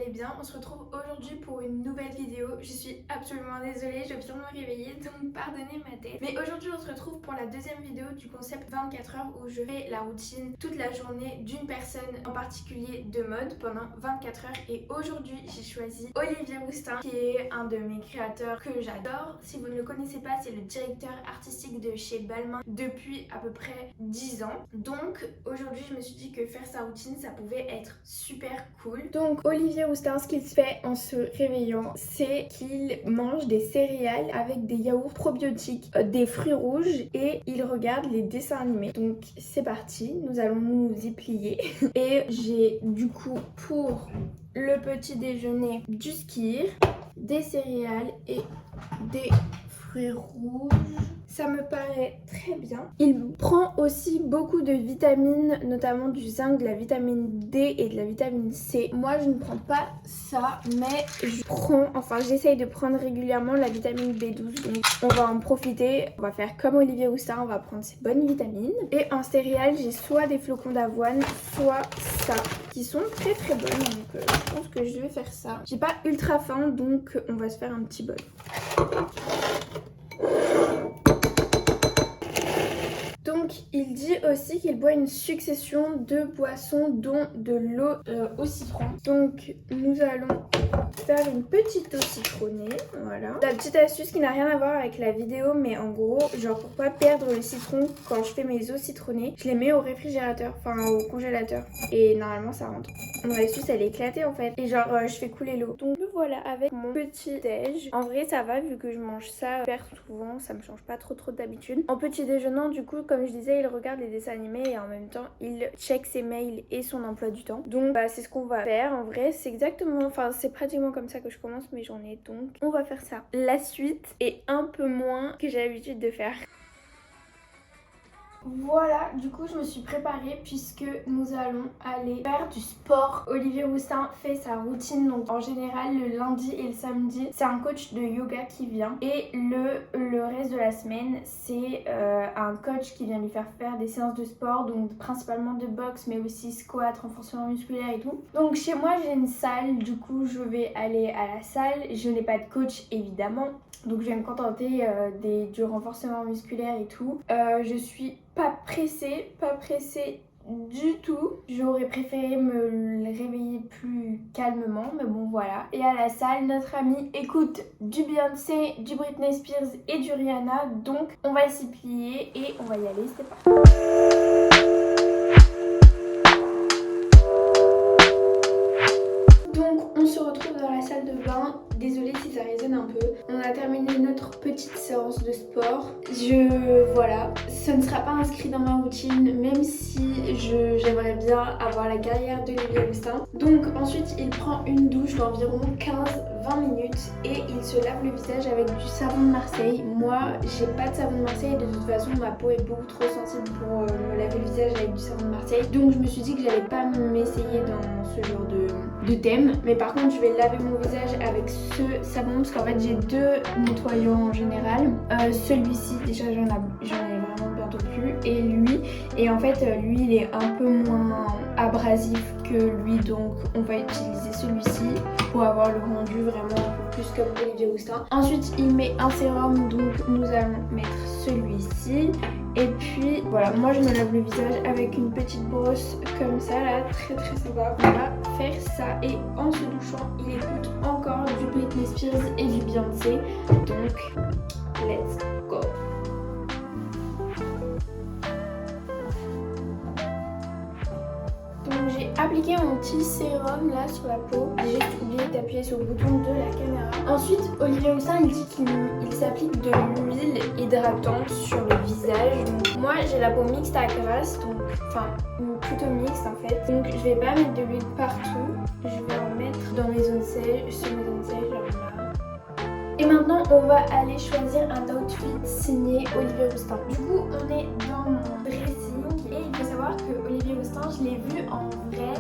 allez bien. On se retrouve aujourd'hui pour une nouvelle vidéo. Je suis absolument désolée, je viens de me réveiller, donc pardonnez ma tête. Mais aujourd'hui on se retrouve pour la deuxième vidéo du concept 24 heures où je fais la routine toute la journée d'une personne en particulier de mode pendant 24 heures. Et aujourd'hui j'ai choisi Olivier Rousteing qui est un de mes créateurs que j'adore. Si vous ne le connaissez pas, c'est le directeur artistique de chez Balmain depuis à peu près 10 ans. Donc aujourd'hui je me suis dit que faire sa routine ça pouvait être super cool. Donc Olivier Rousteing, ce qu'il fait en se réveillant, c'est qu'il mange des céréales avec des yaourts probiotiques, des fruits rouges et il regarde les dessins animés. Donc c'est parti, nous allons nous y plier. Et j'ai du coup pour le petit déjeuner du skyr, des céréales et des fruits rouges. Ça me paraît très bien. Il prend aussi beaucoup de vitamines, notamment du zinc, de la vitamine D et de la vitamine C. Moi, je ne prends pas ça, mais j'essaye de prendre régulièrement la vitamine B12. Donc, on va en profiter. On va faire comme Olivier Rousteing, on va prendre ces bonnes vitamines. Et en céréales, j'ai soit des flocons d'avoine, soit ça, qui sont très très bonnes. Donc, je pense que je vais faire ça. J'ai pas ultra faim, donc on va se faire un petit bol. Donc il dit aussi qu'il boit une succession de boissons dont de l'eau au citron. Donc nous allons faire une petite eau citronnée, voilà. La petite astuce qui n'a rien à voir avec la vidéo, mais en gros, genre pour pas perdre le citron quand je fais mes eaux citronnées, je les mets au réfrigérateur, enfin au congélateur. Et normalement ça rentre. Mon astuce elle est éclatée en fait. Et genre je fais couler l'eau. Donc me voilà avec mon petit déj. En vrai ça va vu que je mange ça super souvent, ça me change pas trop d'habitude. En petit déjeunant du coup, comme je disais, il regarde les dessins animés et en même temps il check ses mails et son emploi du temps. Donc bah, c'est ce qu'on va faire. En vrai c'est exactement, enfin c'est pratiquement comme ça que je commence mes journées, donc on va faire ça. La suite est un peu moins que j'ai l'habitude de faire. Voilà, du coup je me suis préparée puisque nous allons aller faire du sport. Olivier Rousteing fait sa routine, donc en général le lundi et le samedi c'est un coach de yoga qui vient et le reste de la semaine c'est un coach qui vient lui faire des séances de sport, donc principalement de boxe mais aussi squat, renforcement musculaire et tout. Donc chez moi j'ai une salle, du coup je vais aller à la salle. Je n'ai pas de coach évidemment, donc je vais me contenter du renforcement musculaire et tout. Je suis pas pressée du tout. J'aurais préféré me réveiller plus calmement, mais bon voilà. Et à la salle, notre ami écoute du Beyoncé, du Britney Spears et du Rihanna, donc on va s'y plier et on va y aller, c'est parti. Donc on se retrouve dans la salle de bain. Désolée si ça résonne un peu. On a terminé notre petite séance de sport. Voilà, ce ne sera pas inscrit dans ma routine, même si j'aimerais bien avoir la carrière d'Olivier Rousteing. Donc ensuite il prend une douche d'environ 15-20 minutes et il se lave le visage avec du savon de Marseille. Moi j'ai pas de savon de Marseille et de toute façon ma peau est beaucoup trop sensible pour me laver le visage avec du savon de Marseille. Donc je me suis dit que j'allais pas m'essayer dans ce genre de thème. Mais par contre je vais laver mon visage avec ce savon parce qu'en fait j'ai deux nettoyants en général. Celui-ci déjà j'en ai vraiment bientôt plus, et lui, et en fait lui il est un peu moins abrasif que lui, donc on va utiliser celui-ci pour avoir le rendu vraiment un peu plus comme Olivier Rousteing. Ensuite il met un sérum, donc nous allons mettre celui-ci. Et puis voilà, moi je me lave le visage avec une petite brosse comme ça là, très sympa. On va faire ça et en se douchant il écoute encore du Britney Spears et du Beyoncé. Donc let's go. Donc j'ai appliqué mon petit sérum là sur la peau. J'ai juste oublié d'appuyer sur le bouton de la caméra. Ensuite Olivier Rousteing il dit qu'il s'applique de l'huile hydratante sur le visage. Donc, moi j'ai la peau mixte à grasse, donc plutôt mixte en fait. Donc je vais pas mettre de l'huile partout. Je vais en mettre dans mes zones sèches, sur mes zones sèches genre là. Et maintenant on va aller choisir un outfit signé Olivier Rousteing. Du coup on est dans mon dressing et il faut savoir que Olivier Rousteing je l'ai vu en vrai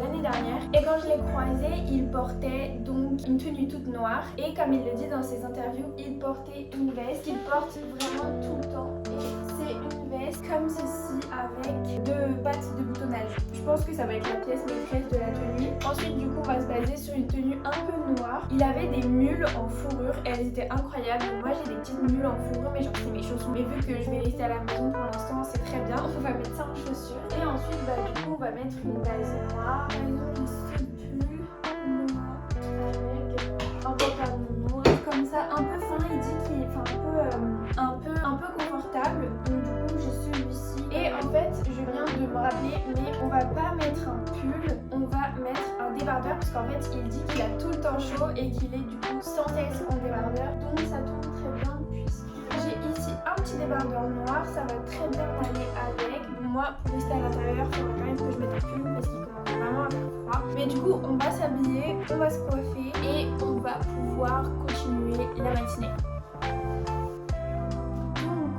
l'année dernière, et quand je l'ai croisé il portait donc une tenue toute noire et comme il le dit dans ses interviews il portait une veste qu'il porte vraiment tout le temps, et c'est une veste comme ceci avec deux pattes de boutonnage. Je pense que ça va être la pièce maîtresse de la tenue. Ensuite du coup on va se baser sur une tenue un peu noire. Il avait des mules en fourrure et elles étaient incroyables. Moi j'ai des petites mules en fourrure mais genre c'est mes chaussons. Mais vu que je vais rester à la maison pour l'instant c'est très bien. On va mettre ça en chaussures. Et ensuite du coup on va mettre une base noire. Par exemple ce pull noir avec un pantalon noir comme ça un peu fin. Il dit qu'il est un peu confortable. Donc du coup j'ai celui-ci. Et en fait je viens de me rappeler mais on va pas mettre un pull, on va mettre un débardeur parce qu'en fait il dit qu'il a tout le temps chaud et qu'il est du coup sans cesse en débardeur. Donc ça tombe très bien puisque j'ai ici un petit débardeur noir, ça va très bien aller avec. Moi pour rester à l'intérieur il faudra quand même que je mette un pull parce qu'il commence vraiment à faire froid. Mais du coup on va s'habiller, on va se coiffer et on va pouvoir continuer la matinée.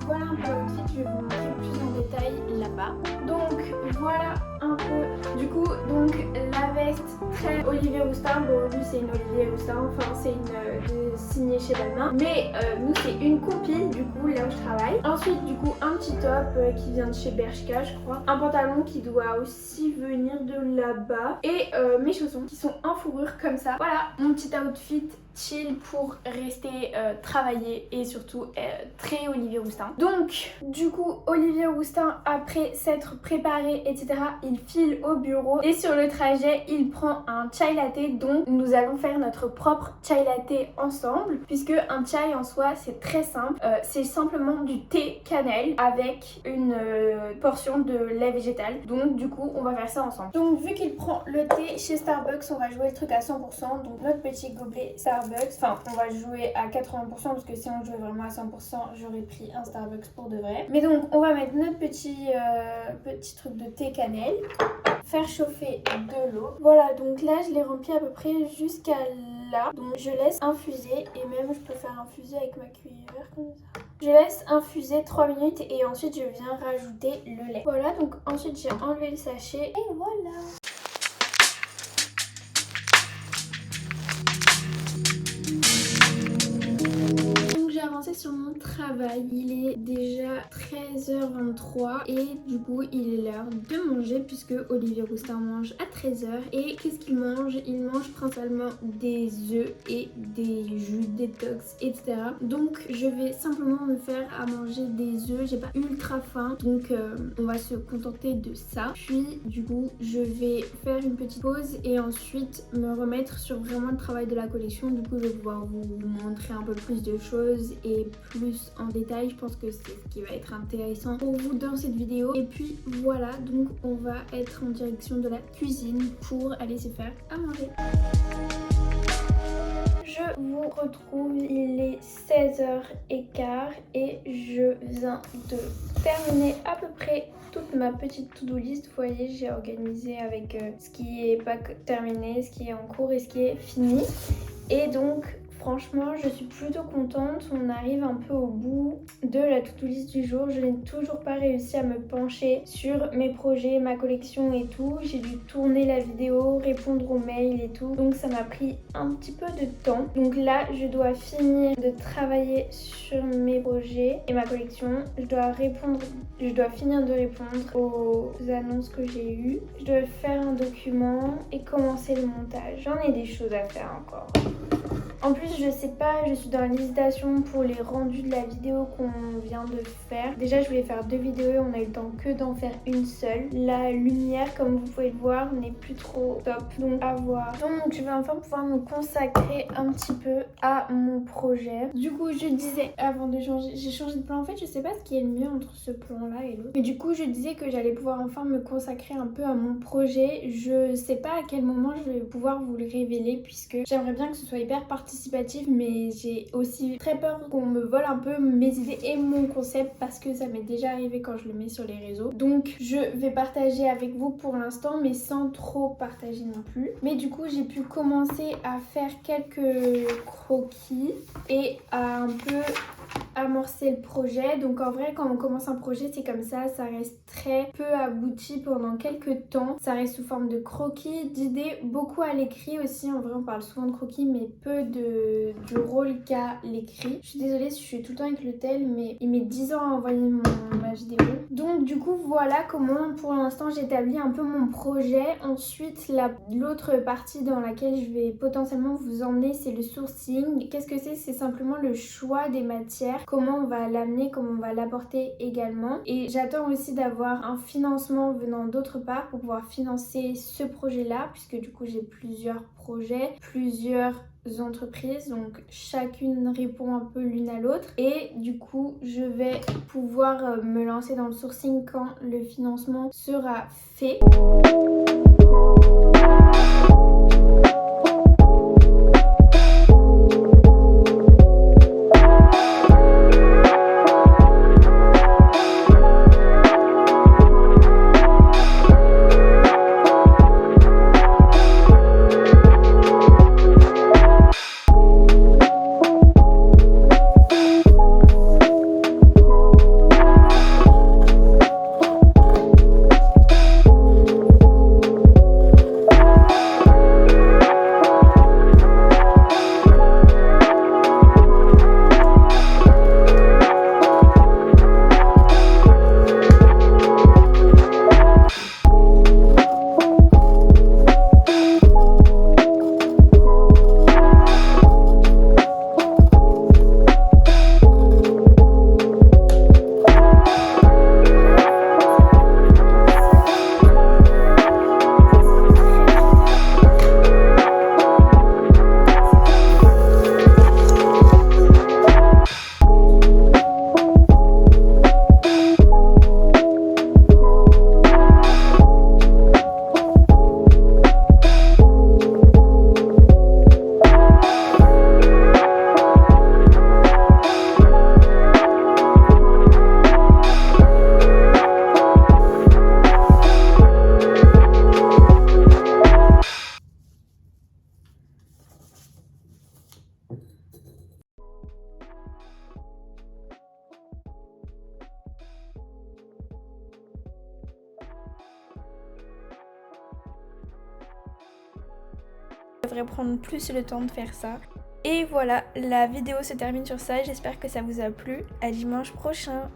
Voilà un peu l'outfit, je vais vous montrer plus en détail là-bas. Donc voilà un peu, du coup donc la veste très Olivier Rousteing, bon lui c'est une Olivier Rousteing, enfin c'est une signée chez Balmain, mais nous c'est une copine du coup là où je travaille. Ensuite du coup un petit top qui vient de chez Bershka je crois, un pantalon qui doit aussi venir de là-bas et mes chaussons qui sont en fourrure comme ça. Voilà mon petit outfit chill pour rester travailler et surtout très Olivier Rousteing. Donc du coup Olivier Rousteing après s'être préparé etc il file au bureau et sur le trajet il prend un chai latte, donc nous allons faire notre propre chai latte ensemble puisque un chai en soi c'est très simple, c'est simplement du thé cannelle avec une portion de lait végétal, donc du coup on va faire ça ensemble. Donc vu qu'il prend le thé chez Starbucks on va jouer le truc à 100%, donc notre petit gobelet Starbucks. Enfin, on va jouer à 80% parce que si on jouait vraiment à 100%, j'aurais pris un Starbucks pour de vrai. Mais donc, on va mettre notre petit truc de thé cannelle, faire chauffer de l'eau. Voilà, donc là, je l'ai rempli à peu près jusqu'à là. Donc, je laisse infuser et même je peux faire infuser avec ma cuillère comme ça. Je laisse infuser 3 minutes et ensuite, je viens rajouter le lait. Voilà, donc ensuite, j'ai enlevé le sachet et voilà. Sur mon travail, il est déjà 13h23 et du coup il est l'heure de manger puisque Olivier Rousteing mange à 13h. Et qu'est-ce qu'il mange? Il mange principalement des œufs et des jus détox etc. Donc je vais simplement me faire à manger des œufs, j'ai pas ultra faim donc on va se contenter de ça. Puis du coup je vais faire une petite pause et ensuite me remettre sur vraiment le travail de la collection. Du coup je vais pouvoir vous montrer un peu plus de choses et plus en détail. Je pense que c'est ce qui va être intéressant pour vous dans cette vidéo. Et puis voilà, donc on va être en direction de la cuisine pour aller se faire à manger. Je vous retrouve, il est 16h15 et je viens de terminer à peu près toute ma petite to-do list. Vous voyez, j'ai organisé avec ce qui est pas terminé, ce qui est en cours et ce qui est fini. Et donc franchement, je suis plutôt contente. On arrive un peu au bout de la to-do list du jour. Je n'ai toujours pas réussi à me pencher sur mes projets, ma collection et tout. J'ai dû tourner la vidéo, répondre aux mails et tout. Donc ça m'a pris un petit peu de temps. Donc là, je dois finir de travailler sur mes projets et ma collection. Je dois finir de répondre aux annonces que j'ai eues. Je dois faire un document et commencer le montage. J'en ai des choses à faire encore. En plus, je sais pas, je suis dans l'hésitation pour les rendus de la vidéo qu'on vient de faire. Déjà, je voulais faire 2 vidéos et on a eu le temps que d'en faire une seule. La lumière, comme vous pouvez le voir, n'est plus trop top, donc à voir. Donc, je vais enfin pouvoir me consacrer un petit peu à mon projet. Du coup, je disais, avant de changer, j'ai changé de plan. En fait, je sais pas ce qui est le mieux entre ce plan-là et l'autre. Mais du coup, je disais que j'allais pouvoir enfin me consacrer un peu à mon projet. Je sais pas à quel moment je vais pouvoir vous le révéler puisque j'aimerais bien que ce soit hyper participatif, mais j'ai aussi très peur qu'on me vole un peu mes idées et mon concept parce que ça m'est déjà arrivé quand je le mets sur les réseaux. Donc je vais partager avec vous pour l'instant mais sans trop partager non plus. Mais du coup j'ai pu commencer à faire quelques croquis et à un peu amorcer le projet. Donc en vrai, quand on commence un projet, c'est comme ça reste très peu abouti pendant quelques temps. Ça reste sous forme de croquis, d'idées, beaucoup à l'écrit aussi. En vrai, on parle souvent de croquis, mais peu du rôle qu'à l'écrit. Je suis désolée si je suis tout le temps avec le tel, mais il met 10 ans à envoyer ma vidéo. Donc du coup, voilà comment pour l'instant j'établis un peu mon projet. Ensuite, l'autre partie dans laquelle je vais potentiellement vous emmener, c'est le sourcing. Qu'est-ce que c'est? C'est simplement le choix des matières, comment on va l'amener, comment on va l'apporter également. Et j'attends aussi d'avoir un financement venant d'autre part pour pouvoir financer ce projet-là, puisque du coup j'ai plusieurs projets, plusieurs entreprises, donc chacune répond un peu l'une à l'autre, et du coup je vais pouvoir me lancer dans le sourcing quand le financement sera fait. Je devrais prendre plus le temps de faire ça. Et voilà, la vidéo se termine sur ça. J'espère que ça vous a plu. À dimanche prochain.